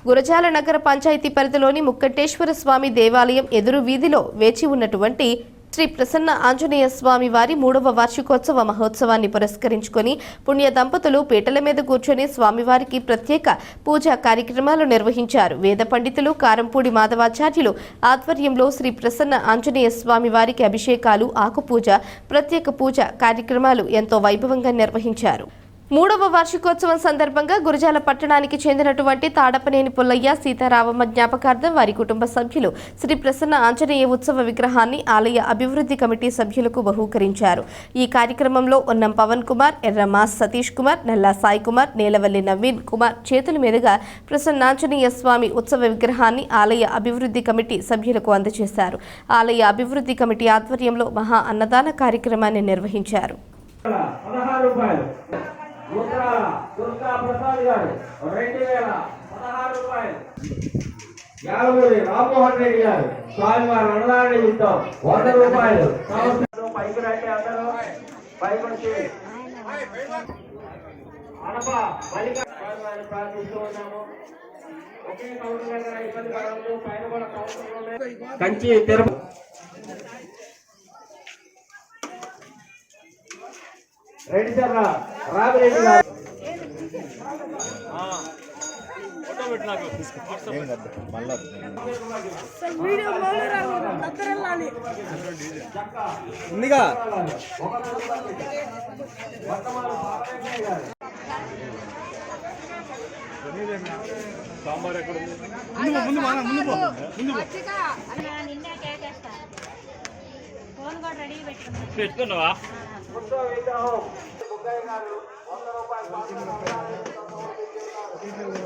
గురజాల నగర పంచాయతీ పరిధిలోని ముక్కటేశ్వర స్వామి దేవాలయం ఎదురు వీధిలో వేచి ఉన్నటువంటి శ్రీ ప్రసన్న ఆంజనేయ స్వామి వారి 3వ వార్షికోత్సవ మహోత్సవాన్ని పురస్కరించుకొని పుణ్య దంపతులు పీటల మీద కూర్చొని స్వామివారికి ప్రత్యేక పూజా కార్యక్రమాలు నిర్వహించారు. వేద పండితులు కారంపూడి మాధవాచార్యులు ఆధ్వర్యంలో శ్రీ ప్రసన్న ఆంజనేయ స్వామి వారికి అభిషేకాలు, ఆకుపూజ, ప్రత్యేక పూజ కార్యక్రమాలు ఎంతో వైభవంగా నిర్వహించారు. 3వ వార్షికోత్సవం సందర్భంగా గురజాల పట్టణానికి చెందినటువంటి తాడపనేని పుల్లయ్య, సీతారామమ్మ జ్ఞాపకార్థం వారి కుటుంబ సభ్యులు శ్రీ ప్రసన్న ఆంజనేయ ఉత్సవ విగ్రహాన్ని ఆలయ అభివృద్ధి కమిటీ సభ్యులకు బహూకరించారు. ఈ కార్యక్రమంలో ఉన్నం పవన్ కుమార్, ఎర్రమాస్ సతీష్ కుమార్, నల్లా సాయి కుమార్, నేలవల్లి నవీన్ కుమార్ చేతుల మీదుగా ప్రసన్న ఆంజనేయ స్వామి ఉత్సవ విగ్రహాన్ని ఆలయ అభివృద్ధి కమిటీ సభ్యులకు అందజేశారు. ఆలయ అభివృద్ధి కమిటీ ఆధ్వర్యంలో మహా అన్నదాన కార్యక్రమాన్ని నిర్వహించారు. దుర్గా ప్రసాద్ గారు 2016 రూపాయలు. యాలమూరి రామ్మోహన్ రెడ్డి గారు స్వామివారి అన్నదాన నిమిత్తం 100 రూపాయలు. పైకి రండి, అందరూ పైకి వచ్చి అనప మల్లిక స్వామివారిని ప్రార్థిస్తూ ఉన్నాము. ఒకే కౌంటర్ దగ్గర ఇబ్బంది పడవద్దు, పైన కూడా కౌంటర్ కంచి తిరుపతి రెడ్డి సార్ రామిరెడ్డి గారు ఉందిగా సాంబార్ ఎక్కడ పెట్టుకున్నావా? విగ్రహం